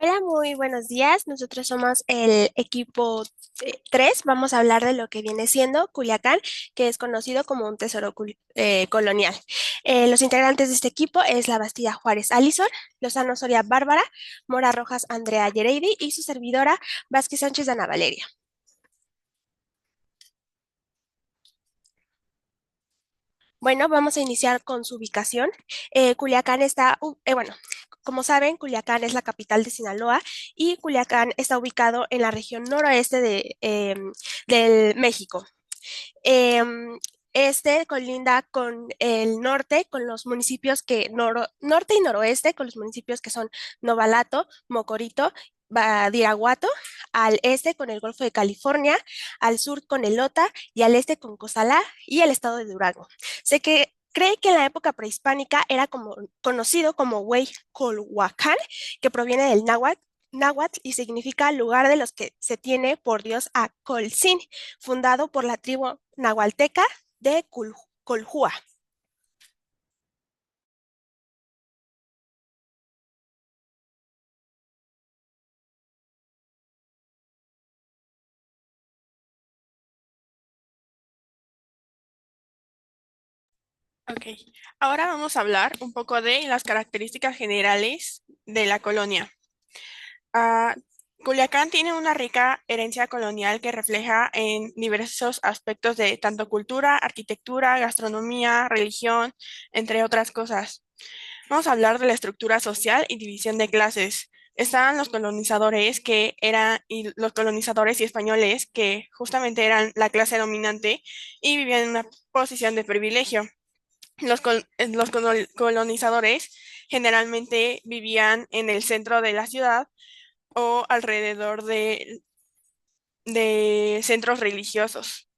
Hola, muy buenos días. Nosotros somos el equipo 3. Vamos a hablar de lo que viene siendo Culiacán, que es conocido como un tesoro colonial. Los integrantes de este equipo es la Bastilla Juárez Alison, Lozano Soria Bárbara, Mora Rojas Andrea Yereidi y su servidora Vázquez Sánchez de Ana Valeria. Bueno, vamos a iniciar con su ubicación. Culiacán está, bueno, como saben, Culiacán es la capital de Sinaloa y Culiacán está ubicado en la región noroeste del México. Em, Este colinda con el norte, con los municipios norte y noroeste, con los municipios que son Novalato, Mocorito, Badiraguato, al este con el Golfo de California, al sur con Elota y al este con Cozalá y el estado de Durango. Sé que cree que en la época prehispánica era como conocido como Colhuacán, que proviene del náhuatl y significa lugar de los que se tiene por Dios a Colzin, fundado por la tribu nahualteca de Colhua. Ok, ahora vamos a hablar un poco de las características generales de la colonia. Ah, Culiacán tiene una rica herencia colonial que refleja en diversos aspectos de tanto cultura, arquitectura, gastronomía, religión, entre otras cosas. Vamos a hablar de la estructura social y división de clases. Están los colonizadores y los colonizadores y españoles que justamente eran la clase dominante y vivían en una posición de privilegio. Los colonizadores generalmente vivían en el centro de la ciudad o alrededor de centros religiosos.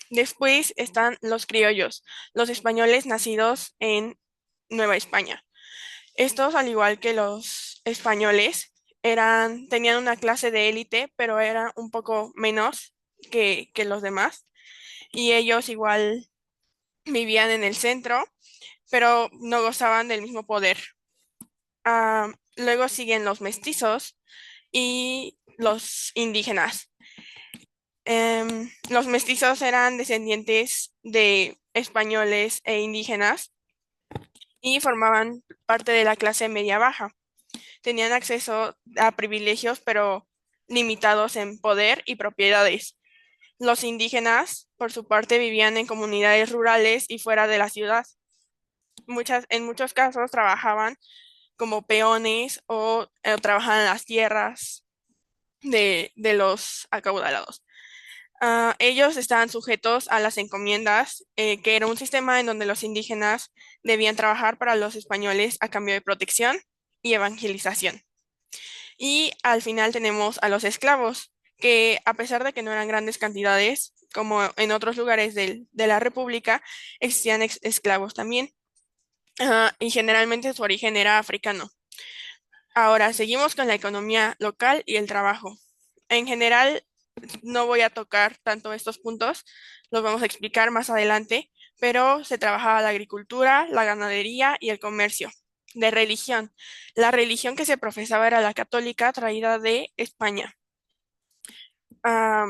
Después están los criollos, los españoles nacidos en Nueva España. Estos, al igual que los españoles, tenían una clase de élite, pero era un poco menos que los demás. Y ellos igual vivían en el centro, pero no gozaban del mismo poder. Luego siguen los mestizos y los indígenas. Los mestizos eran descendientes de españoles e indígenas y formaban parte de la clase media baja. Tenían acceso a privilegios, pero limitados en poder y propiedades. Los indígenas, por su parte, vivían en comunidades rurales y fuera de la ciudad. En muchos casos trabajaban como peones o trabajaban en las tierras de los acaudalados. Ellos estaban sujetos a las encomiendas, que era un sistema en donde los indígenas debían trabajar para los españoles a cambio de protección y evangelización. Y al final tenemos a los esclavos, que a pesar de que no eran grandes cantidades, como en otros lugares de la República, existían esclavos también. Y generalmente su origen era africano. Ahora, seguimos con la economía local y el trabajo. En general, no voy a tocar tanto estos puntos, los vamos a explicar más adelante, pero se trabajaba la agricultura, la ganadería y el comercio. De religión. La religión que se profesaba era la católica traída de España. Ah,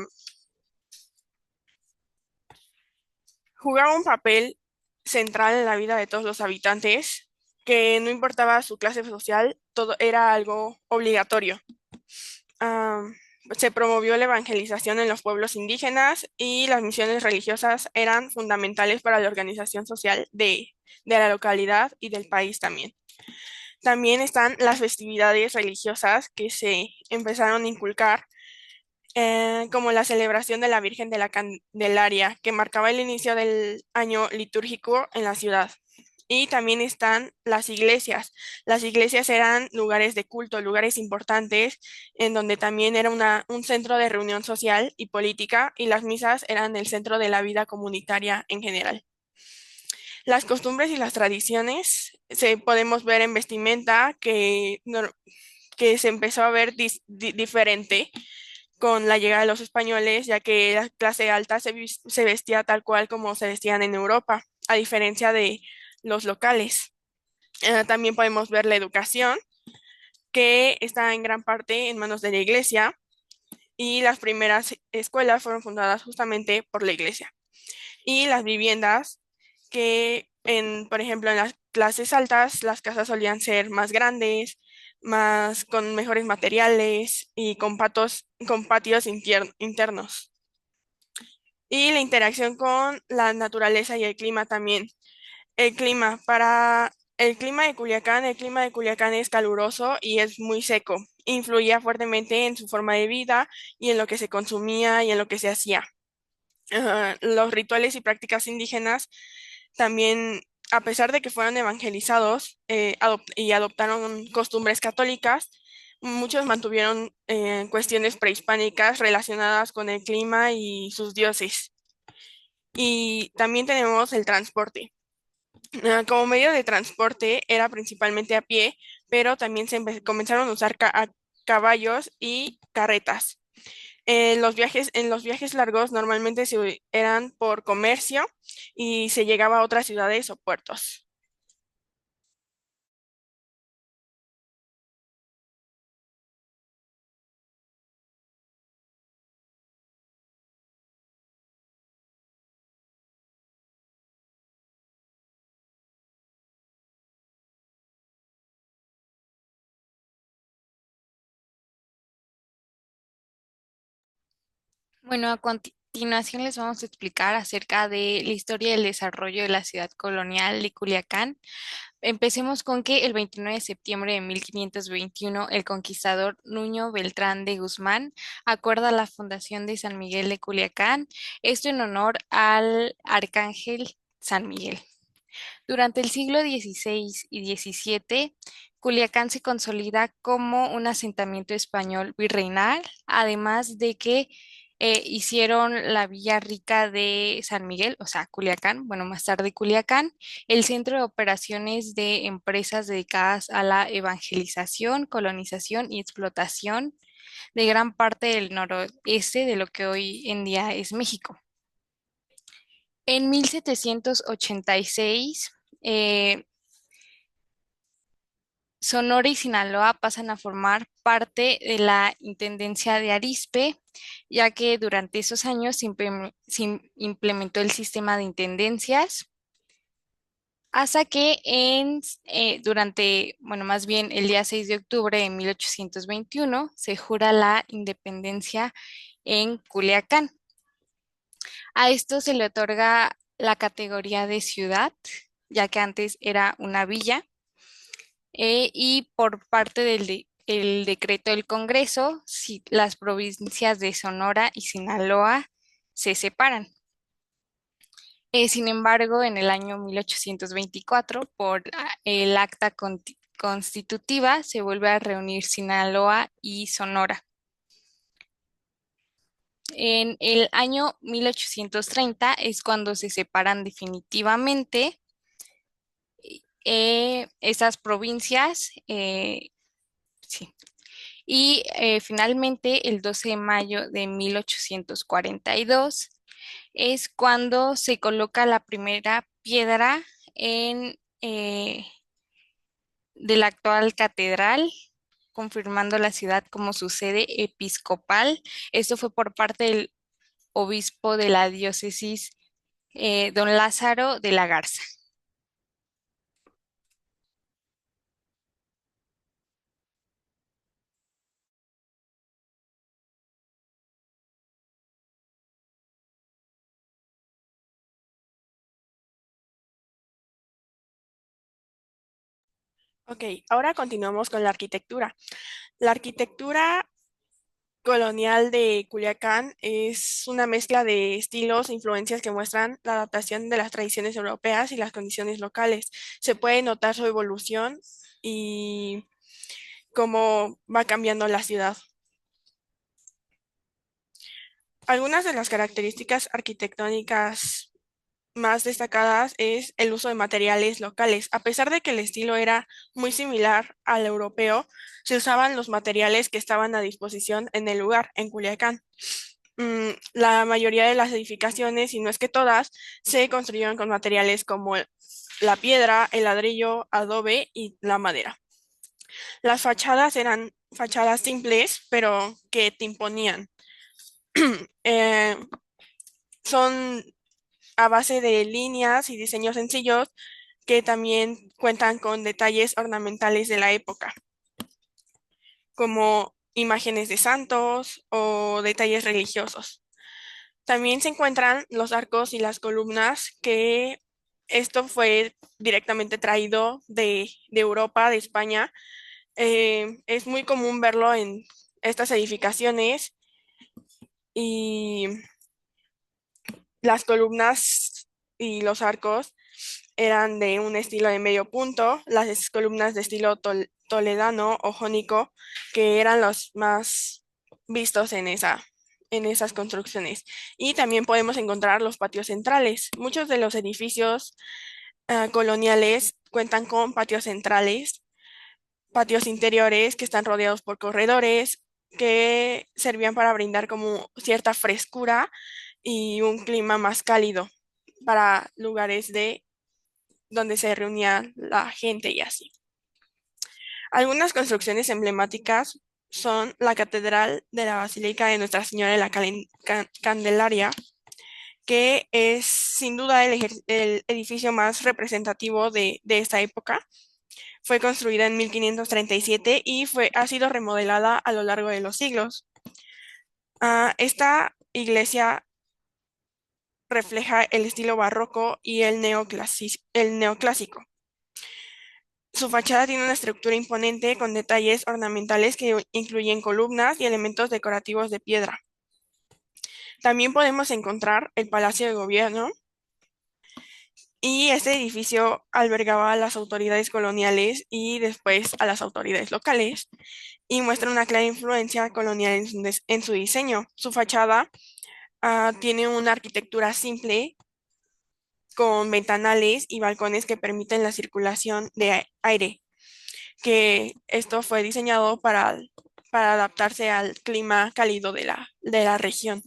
Jugaba un papel central en la vida de todos los habitantes, que no importaba su clase social, todo era algo obligatorio. Ah, Se promovió la evangelización en los pueblos indígenas y las misiones religiosas eran fundamentales para la organización social de la localidad y del país también. También están las festividades religiosas que se empezaron a inculcar, como la celebración de la Virgen de la Candelaria, que marcaba el inicio del año litúrgico en la ciudad. Y también están las iglesias. Las iglesias eran lugares de culto, lugares importantes, en donde también era un centro de reunión social y política, y las misas eran el centro de la vida comunitaria en general. Las costumbres y las tradiciones se podemos ver en vestimenta que se empezó a ver diferente con la llegada de los españoles, ya que la clase alta se vestía tal cual como se vestían en Europa, a diferencia de los locales. También podemos ver la educación. que está en gran parte en manos de la iglesia y las primeras escuelas fueron fundadas justamente por la iglesia. Y las viviendas por ejemplo, en las clases altas, las casas solían ser más grandes, más con mejores materiales y con patios internos. Y la interacción con la naturaleza y el clima también. El clima de Culiacán es caluroso y es muy seco. Influía fuertemente en su forma de vida y en lo que se consumía y en lo que se hacía. Los rituales y prácticas indígenas también, a pesar de que fueron evangelizados y adoptaron costumbres católicas, muchos mantuvieron cuestiones prehispánicas relacionadas con el clima y sus dioses. Y también tenemos el transporte. Como medio de transporte era principalmente a pie, pero también comenzaron a usar caballos y carretas. En los viajes largos normalmente eran por comercio y se llegaba a otras ciudades o puertos. Bueno, a continuación les vamos a explicar acerca de la historia y el desarrollo de la ciudad colonial de Culiacán. Empecemos con que el 29 de septiembre de 1521 el conquistador Nuño Beltrán de Guzmán acuerda la fundación de San Miguel de Culiacán, esto en honor al arcángel San Miguel. Durante el siglo XVI y XVII, Culiacán se consolida como un asentamiento español virreinal, además de que hicieron la Villa Rica de San Miguel, o sea, Culiacán, bueno, más tarde Culiacán, el centro de operaciones de empresas dedicadas a la evangelización, colonización y explotación de gran parte del noroeste de lo que hoy en día es México. En 1786, Sonora y Sinaloa pasan a formar parte de la Intendencia de Arizpe, ya que durante esos años se implementó el sistema de intendencias, hasta que bueno, más bien el día 6 de octubre de 1821 se jura la independencia en Culiacán. A esto se le otorga la categoría de ciudad, ya que antes era una villa y por parte el decreto del Congreso, si las provincias de Sonora y Sinaloa se separan. Sin embargo, en el año 1824, por el acta constitutiva, se vuelve a reunir Sinaloa y Sonora. En el año 1830 es cuando se separan definitivamente esas provincias. Sí. Y finalmente, el 12 de mayo de 1842 es cuando se coloca la primera piedra de la actual catedral, confirmando la ciudad como su sede episcopal. Esto fue por parte del obispo de la diócesis, don Lázaro de la Garza. Ok, ahora continuamos con la arquitectura. La arquitectura colonial de Culiacán es una mezcla de estilos e influencias que muestran la adaptación de las tradiciones europeas y las condiciones locales. Se puede notar su evolución y cómo va cambiando la ciudad. Algunas de las características arquitectónicas más destacadas es el uso de materiales locales. A pesar de que el estilo era muy similar al europeo, se usaban los materiales que estaban a disposición en el lugar, en Culiacán. La mayoría de las edificaciones, y no es que todas, se construyeron con materiales como la piedra, el ladrillo, adobe y la madera. Las fachadas eran fachadas simples, pero que te imponían. Eh, son a base de líneas y diseños sencillos que también cuentan con detalles ornamentales de la época, como imágenes de santos o detalles religiosos. También se encuentran los arcos y las columnas, que esto fue directamente traído de Europa, de España. Es muy común verlo en estas edificaciones, y las columnas y los arcos eran de un estilo de medio punto, las columnas de estilo toledano o jónico, que eran los más vistos en esas construcciones. Y también podemos encontrar los patios centrales. Muchos de los edificios coloniales cuentan con patios centrales, patios interiores que están rodeados por corredores que servían para brindar como cierta frescura y un clima más cálido para lugares de donde se reunía la gente y así. Algunas construcciones emblemáticas son la Catedral de la Basílica de Nuestra Señora de la Candelaria, que es sin duda el edificio más representativo de esta época. Fue construida en 1537 y ha sido remodelada a lo largo de los siglos. Esta iglesia refleja el estilo barroco y el neoclásico. Su fachada tiene una estructura imponente con detalles ornamentales que incluyen columnas y elementos decorativos de piedra. También podemos encontrar el Palacio de Gobierno, y este edificio albergaba a las autoridades coloniales y después a las autoridades locales, y muestra una clara influencia colonial en su diseño. Su fachada tiene una arquitectura simple con ventanales y balcones que permiten la circulación de aire, que esto fue diseñado para adaptarse al clima cálido de la región.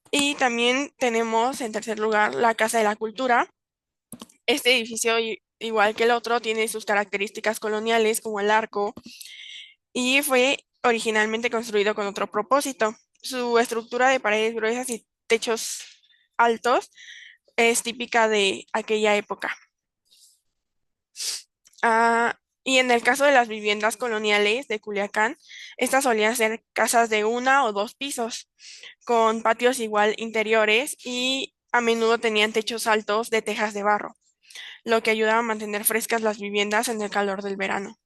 Y también tenemos en tercer lugar la Casa de la Cultura. Este edificio, igual que el otro, tiene sus características coloniales como el arco, y fue originalmente construido con otro propósito. Su estructura de paredes gruesas y techos altos es típica de aquella época. Y en el caso de las viviendas coloniales de Culiacán, estas solían ser casas de una o dos pisos, con patios igual interiores, y a menudo tenían techos altos de tejas de barro, lo que ayudaba a mantener frescas las viviendas en el calor del verano.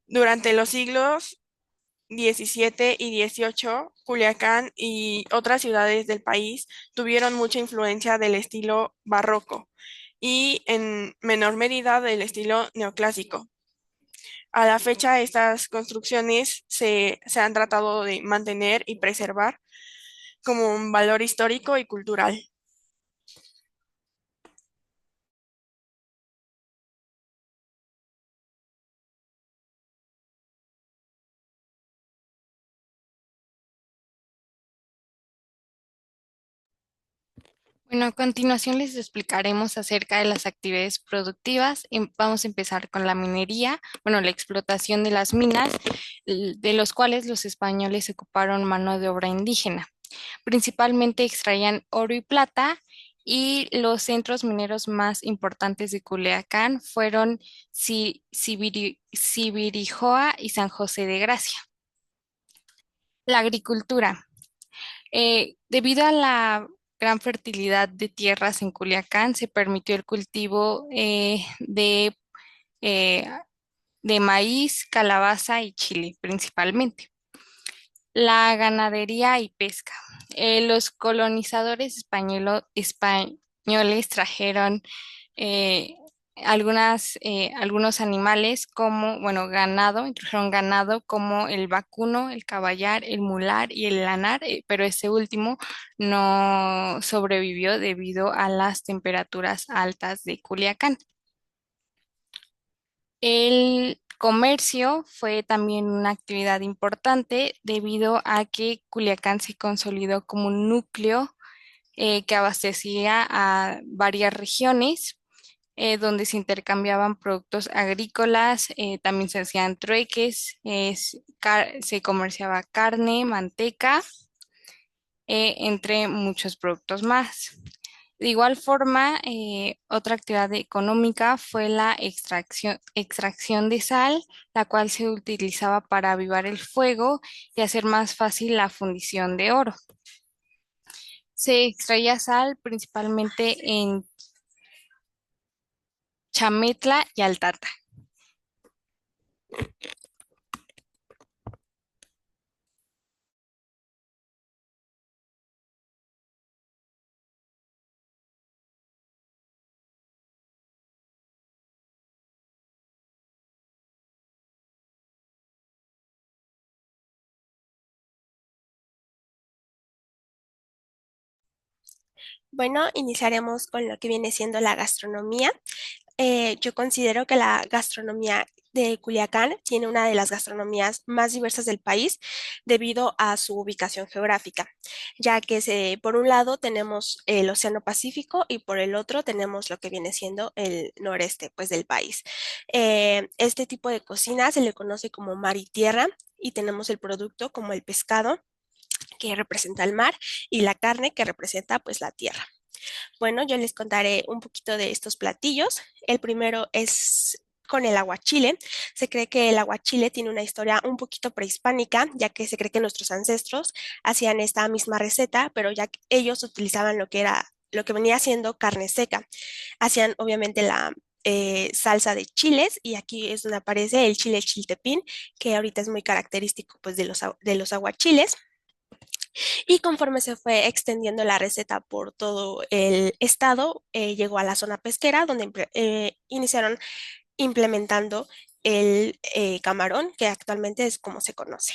Durante los siglos XVII y XVIII, Culiacán y otras ciudades del país tuvieron mucha influencia del estilo barroco y en menor medida del estilo neoclásico. A la fecha, estas construcciones se han tratado de mantener y preservar como un valor histórico y cultural. Bueno, a continuación les explicaremos acerca de las actividades productivas. Vamos a empezar con la minería, bueno, la explotación de las minas, de los cuales los españoles ocuparon mano de obra indígena. Principalmente extraían oro y plata, y los centros mineros más importantes de Culiacán fueron Sibirijoa y San José de Gracia. La agricultura. Debido a la gran fertilidad de tierras en Culiacán, se permitió el cultivo eh, de maíz, calabaza y chile principalmente. La ganadería y pesca. Los colonizadores españoles trajeron eh, algunos animales como, bueno, ganado, introdujeron ganado como el vacuno, el caballar, el mular y el lanar, pero ese último no sobrevivió debido a las temperaturas altas de Culiacán. El comercio fue también una actividad importante debido a que Culiacán se consolidó como un núcleo que abastecía a varias regiones. donde se intercambiaban productos agrícolas, también se hacían trueques, se comerciaba carne, manteca, entre muchos productos más. De igual forma, otra actividad económica fue la extracción de sal, la cual se utilizaba para avivar el fuego y hacer más fácil la fundición de oro. Se extraía sal principalmente en Chametla y Altata. Bueno, iniciaremos con lo que viene siendo la gastronomía. Yo considero que la gastronomía de Culiacán tiene una de las gastronomías más diversas del país debido a su ubicación geográfica, ya que por un lado tenemos el Océano Pacífico y por el otro tenemos lo que viene siendo el noreste, pues, del país. Este tipo de cocina se le conoce como mar y tierra y tenemos el producto como el pescado que representa el mar y la carne que representa pues la tierra. Bueno, yo les contaré un poquito de estos platillos. El primero es con el aguachile. Se cree que el aguachile tiene una historia un poquito prehispánica, ya que se cree que nuestros ancestros hacían esta misma receta, pero ya que ellos utilizaban lo que venía siendo carne seca. Hacían obviamente la salsa de chiles y aquí es donde aparece el chile chiltepín, que ahorita es muy característico pues de los aguachiles. Y conforme se fue extendiendo la receta por todo el estado, llegó a la zona pesquera, donde iniciaron implementando el camarón, que actualmente es como se conoce.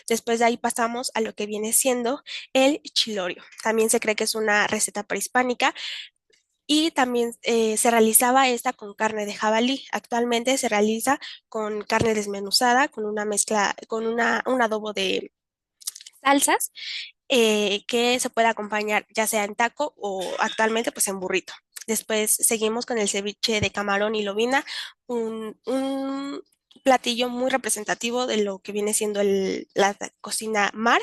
Después de ahí pasamos a lo que viene siendo el chilorio. También se cree que es una receta prehispánica y también se realizaba esta con carne de jabalí. Actualmente se realiza con carne desmenuzada, con una mezcla, con un adobo de salsas que se puede acompañar ya sea en taco o actualmente pues en burrito. Después seguimos con el ceviche de camarón y lobina, un platillo muy representativo de lo que viene siendo la cocina mar.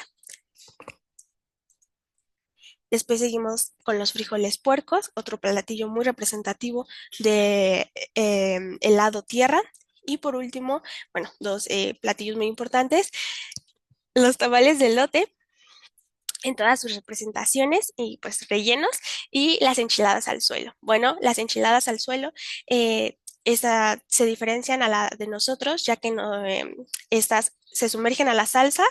Después seguimos con los frijoles puercos, otro platillo muy representativo de helado tierra. Y por último, bueno, dos platillos muy importantes, los tamales de lote en todas sus representaciones y pues rellenos y las enchiladas al suelo. Bueno, las enchiladas al suelo se diferencian a la de nosotros ya que no, estas se sumergen a la salsa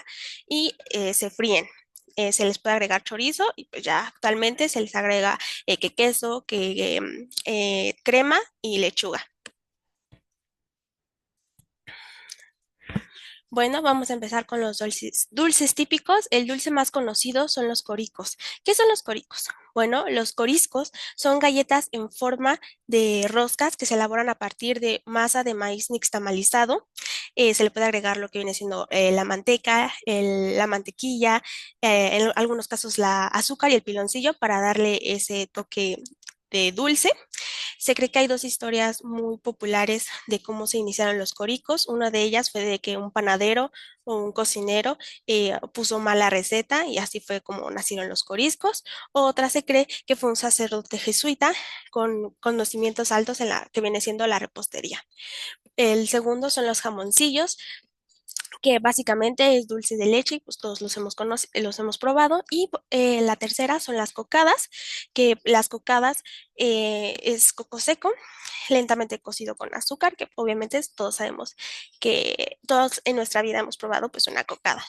y se fríen. Se les puede agregar chorizo y pues ya actualmente se les agrega que queso, que crema y lechuga. Bueno, vamos a empezar con los dulces. Dulces típicos. El dulce más conocido son los coricos. ¿Qué son los coricos? Bueno, los coriscos son galletas en forma de roscas que se elaboran a partir de masa de maíz nixtamalizado. Se le puede agregar lo que viene siendo la manteca, la mantequilla, en algunos casos la azúcar y el piloncillo para darle ese toque de dulce. Se cree que hay dos historias muy populares de cómo se iniciaron los coricos. Una de ellas fue de que un panadero o un cocinero puso mal la receta y así fue como nacieron los coriscos. Otra se cree que fue un sacerdote jesuita con conocimientos altos en la que viene siendo la repostería. El segundo son los jamoncillos, que básicamente es dulce de leche, y pues todos los hemos probado. Y la tercera son las cocadas, que las cocadas es coco seco, lentamente cocido con azúcar, que obviamente todos sabemos que todos en nuestra vida hemos probado pues una cocada.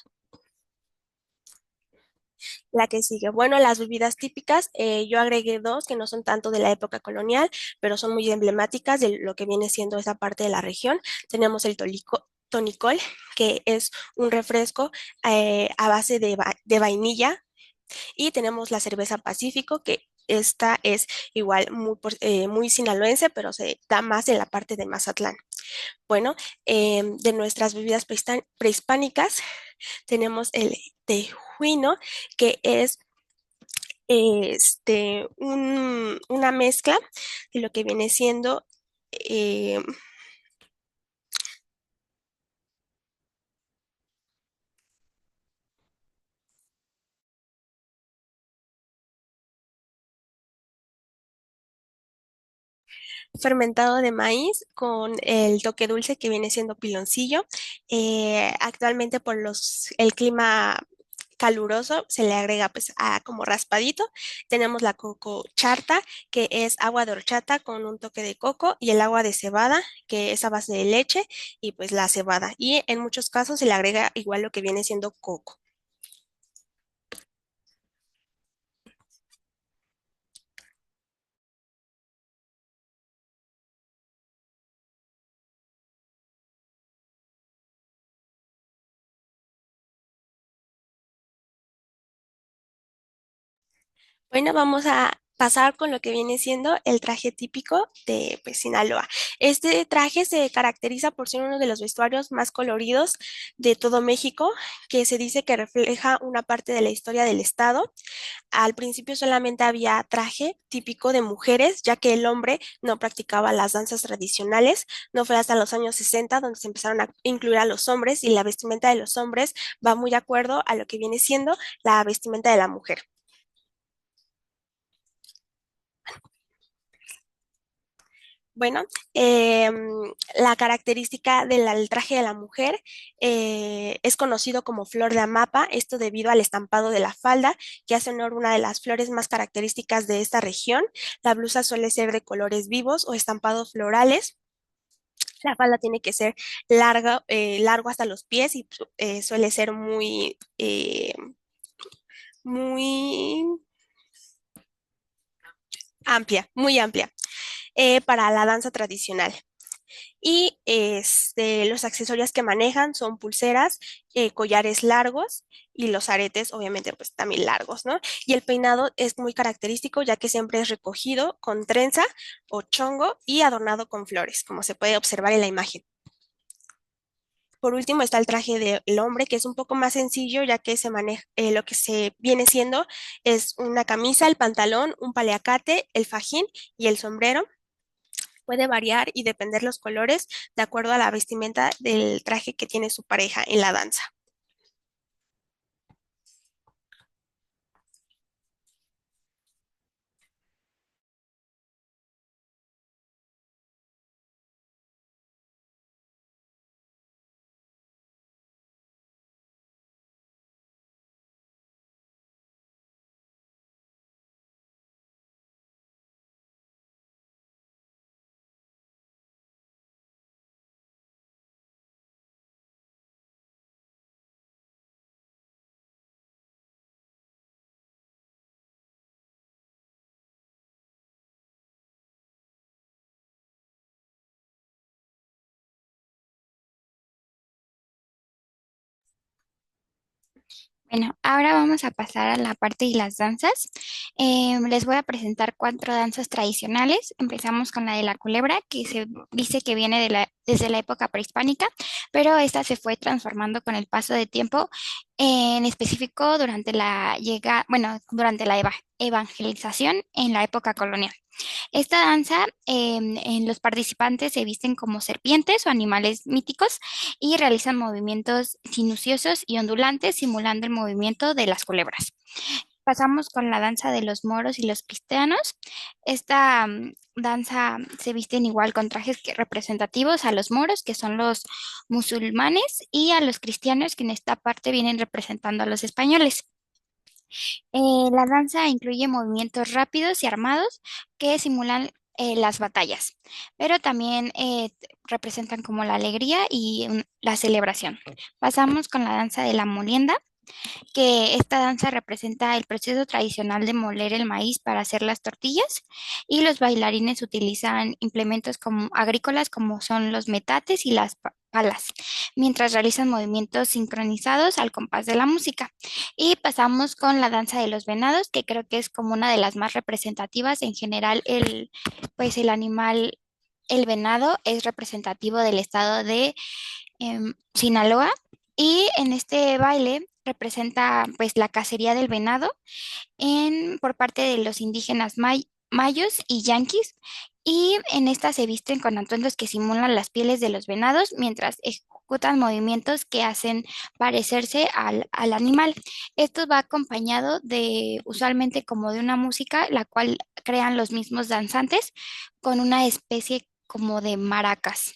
La que sigue, bueno, las bebidas típicas, yo agregué dos que no son tanto de la época colonial, pero son muy emblemáticas de lo que viene siendo esa parte de la región. Tenemos el tonicol, que es un refresco a base de vainilla, y tenemos la cerveza Pacífico, que esta es igual muy sinaloense, pero se da más en la parte de Mazatlán. Bueno, de nuestras bebidas prehispánicas tenemos el tejuino, que es una mezcla de lo que viene siendo eh, fermentado de maíz con el toque dulce que viene siendo piloncillo. Actualmente por el clima caluroso se le agrega pues como raspadito. Tenemos la coco charta, que es agua de horchata con un toque de coco, y el agua de cebada, que es a base de leche y pues la cebada. Y en muchos casos se le agrega igual lo que viene siendo coco. Bueno, vamos a pasar con lo que viene siendo el traje típico de pues, Sinaloa. Este traje se caracteriza por ser uno de los vestuarios más coloridos de todo México, que se dice que refleja una parte de la historia del estado. Al principio solamente había traje típico de mujeres, ya que el hombre no practicaba las danzas tradicionales. No fue hasta los años 60 donde se empezaron a incluir a los hombres, y la vestimenta de los hombres va muy de acuerdo a lo que viene siendo la vestimenta de la mujer. Bueno, la característica del traje de la mujer es conocido como flor de amapa, esto debido al estampado de la falda, que hace honor a una de las flores más características de esta región. La blusa suele ser de colores vivos o estampados florales. La falda tiene que ser largo hasta los pies, y suele ser muy amplia, muy amplia para la danza tradicional. Y los accesorios que manejan son pulseras, collares largos, y los aretes, obviamente, pues también largos, ¿no? Y el peinado es muy característico, ya que siempre es recogido con trenza o chongo y adornado con flores, como se puede observar en la imagen. Por último está el traje del hombre, que es un poco más sencillo, ya que se maneja, lo que se viene siendo es una camisa, el pantalón, un paliacate, el fajín y el sombrero. Puede variar y depender los colores de acuerdo a la vestimenta del traje que tiene su pareja en la danza. Bueno, ahora vamos a pasar a la parte de las danzas. Les voy a presentar cuatro danzas tradicionales. Empezamos con la de la culebra, que se dice que viene desde la época prehispánica, pero esta se fue transformando con el paso de tiempo, en específico durante la evangelización en la época colonial. Esta danza, en los participantes se visten como serpientes o animales míticos y realizan movimientos sinuosos y ondulantes simulando el movimiento de las culebras. Pasamos con la danza de los moros y los cristianos. Esta danza se visten igual con trajes representativos a los moros, que son los musulmanes, y a los cristianos, que en esta parte vienen representando a los españoles. La danza incluye movimientos rápidos y armados que simulan las batallas, pero también representan como la alegría y la celebración. Pasamos con la danza de la molienda, que esta danza representa el proceso tradicional de moler el maíz para hacer las tortillas, y los bailarines utilizan implementos agrícolas como son los metates y las palas, mientras realizan movimientos sincronizados al compás de la música. Y pasamos con la danza de los venados, que creo que es como una de las más representativas. En general, pues el animal, el venado, es representativo del estado de Sinaloa. Y en este baile representa pues la cacería del venado por parte de los indígenas mayos y yanquis, y en esta se visten con atuendos que simulan las pieles de los venados mientras ejecutan movimientos que hacen parecerse al animal. Esto va acompañado de usualmente como de una música, la cual crean los mismos danzantes con una especie como de maracas.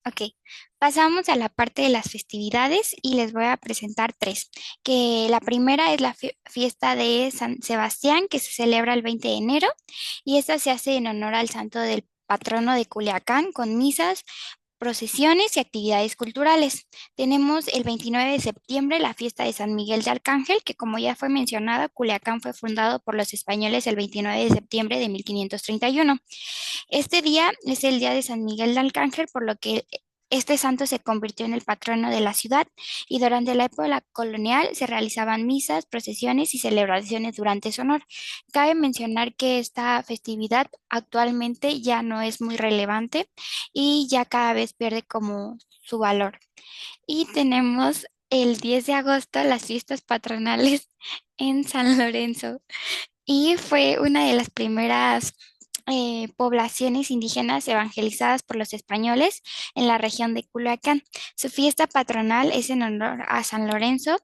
Ok, pasamos a la parte de las festividades y les voy a presentar tres, que la primera es la fiesta de San Sebastián, que se celebra el 20 de enero, y esta se hace en honor al santo del patrono de Culiacán, con misas, procesiones y actividades culturales. Tenemos el 29 de septiembre la fiesta de San Miguel de Arcángel, que como ya fue mencionado, Culiacán fue fundado por los españoles el 29 de septiembre de 1531. Este día es el día de San Miguel de Arcángel, por lo que este santo se convirtió en el patrono de la ciudad, y durante la época colonial se realizaban misas, procesiones y celebraciones durante su honor. Cabe mencionar que esta festividad actualmente ya no es muy relevante y ya cada vez pierde como su valor. Y tenemos el 10 de agosto las fiestas patronales en San Lorenzo, y fue una de las primeras poblaciones indígenas evangelizadas por los españoles en la región de Culhuacán. Su fiesta patronal es en honor a San Lorenzo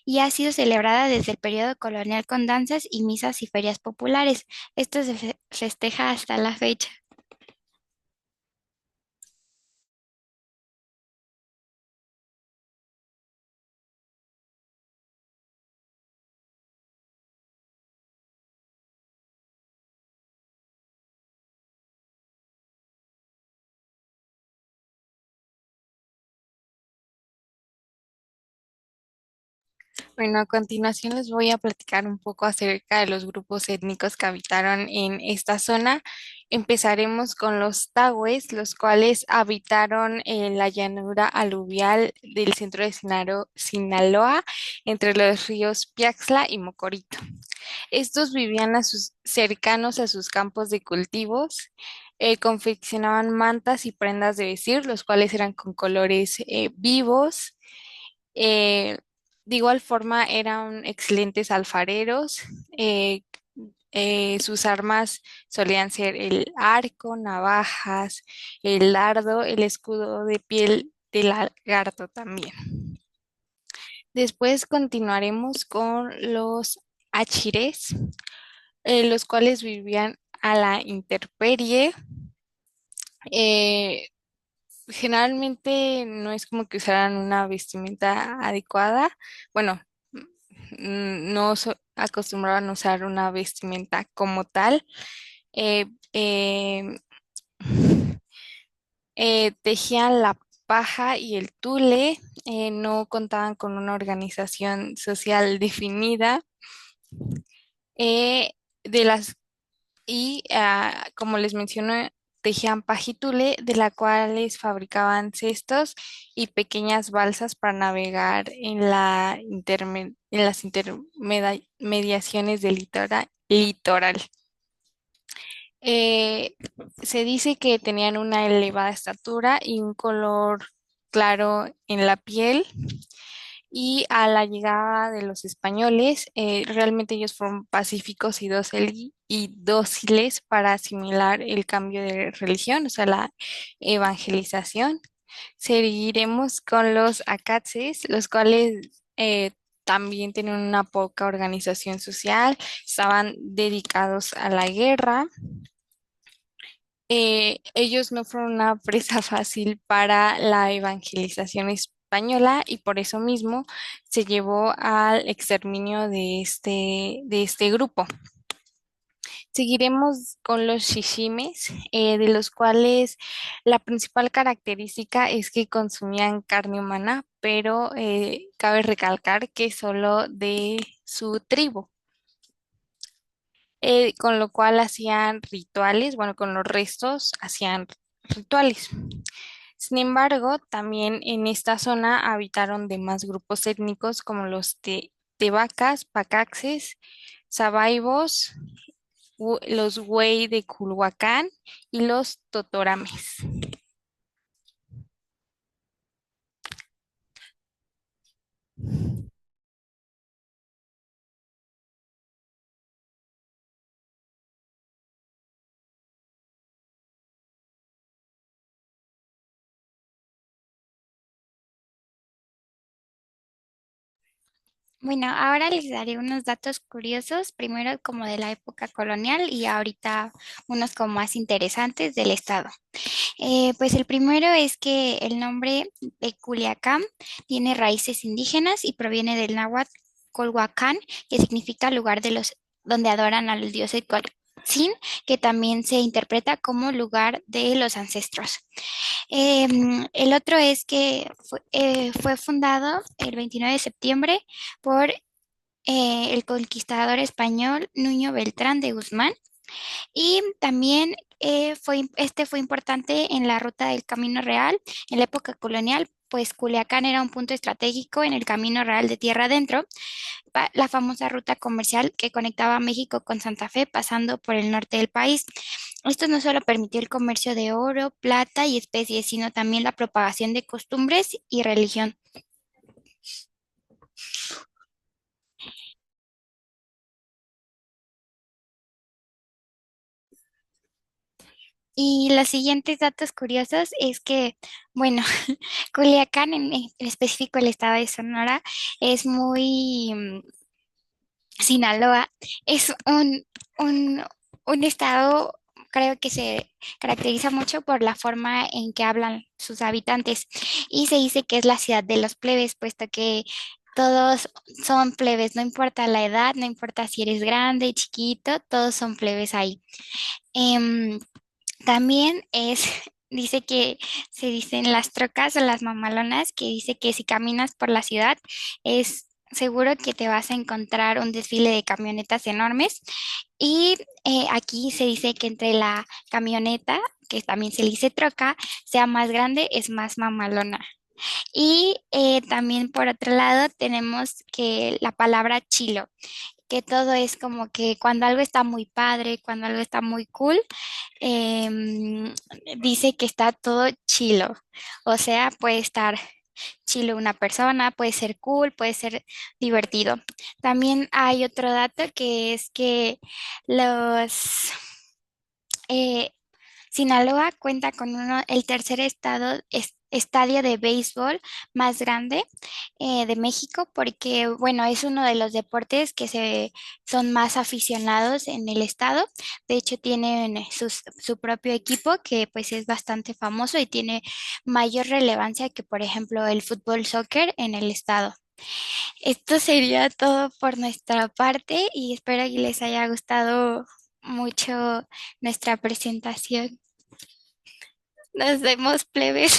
y ha sido celebrada desde el periodo colonial con danzas y misas y ferias populares. Esto se festeja hasta la fecha. Bueno, a continuación les voy a platicar un poco acerca de los grupos étnicos que habitaron en esta zona. Empezaremos con los Tahues, los cuales habitaron en la llanura aluvial del centro de Sinaloa, entre los ríos Piaxla y Mocorito. Estos vivían cercanos a sus campos de cultivos, confeccionaban mantas y prendas de vestir, los cuales eran con colores vivos. eh, de igual forma eran excelentes alfareros. eh, Sus armas solían ser el arco, navajas, el dardo, el escudo de piel de lagarto también. Después continuaremos con los achirés, los cuales vivían a la intemperie. eh, Generalmente no es como que usaran una vestimenta adecuada. Bueno, no acostumbraban a usar una vestimenta como tal. Eh, eh, Tejían la paja y el tule. No contaban con una organización social definida. eh, de las Como les menciono, tejían pajitule, de la cuales fabricaban cestos y pequeñas balsas para navegar en en las intermediaciones del litoral. Eh, Se dice que tenían una elevada estatura y un color claro en la piel, y a la llegada de los españoles, realmente ellos fueron pacíficos y dóciles para asimilar el cambio de religión, o sea, la evangelización. Seguiremos con los acatses, los cuales también tienen una poca organización social, estaban dedicados a la guerra. Ellos no fueron una presa fácil para la evangelización española, y por eso mismo se llevó al exterminio de este grupo. Seguiremos con los shishimes, de los cuales la principal característica es que consumían carne humana, pero cabe recalcar que solo de su tribu. Con lo cual hacían rituales, bueno, con los restos hacían rituales. Sin embargo, también en esta zona habitaron demás grupos étnicos como los tebacas, pacaxes, sabaibos, los Huey de Culhuacán y los totorames. Bueno, ahora les daré unos datos curiosos, primero como de la época colonial y ahorita unos como más interesantes del estado. Pues el primero es que el nombre de Culiacán tiene raíces indígenas y proviene del náhuatl Colhuacán, que significa lugar de los donde adoran al dios Sin, que también se interpreta como lugar de los ancestros. El otro es que fue fundado el 29 de septiembre por el conquistador español Nuño Beltrán de Guzmán y también este fue importante en la ruta del Camino Real en la época colonial, pues Culiacán era un punto estratégico en el Camino Real de Tierra Adentro, la famosa ruta comercial que conectaba México con Santa Fe pasando por el norte del país. Esto no solo permitió el comercio de oro, plata y especies, sino también la propagación de costumbres y religión. Y los siguientes datos curiosos es que, bueno, Culiacán, en específico el estado de Sonora, es muy, Sinaloa, es un, un estado, creo que se caracteriza mucho por la forma en que hablan sus habitantes y se dice que es la ciudad de los plebes, puesto que todos son plebes, no importa la edad, no importa si eres grande, chiquito, todos son plebes ahí. Em, también dice que se dicen las trocas o las mamalonas, que dice que si caminas por la ciudad es seguro que te vas a encontrar un desfile de camionetas enormes. Y aquí se dice que entre la camioneta, que también se le dice troca, sea más grande, es más mamalona. Y también por otro lado tenemos que la palabra chilo, que todo es como que cuando algo está muy padre, cuando algo está muy cool, em, dice que está todo chilo. O sea, puede estar chilo una persona, puede ser cool, puede ser divertido. También hay otro dato que es que los eh, Sinaloa cuenta con el tercer estadio de béisbol más grande de México porque, bueno, es uno de los deportes que son más aficionados en el estado. De hecho, tienen su propio equipo que pues es bastante famoso y tiene mayor relevancia que, por ejemplo, el fútbol soccer en el estado. Esto sería todo por nuestra parte y espero que les haya gustado mucho nuestra presentación. Nos vemos, plebes.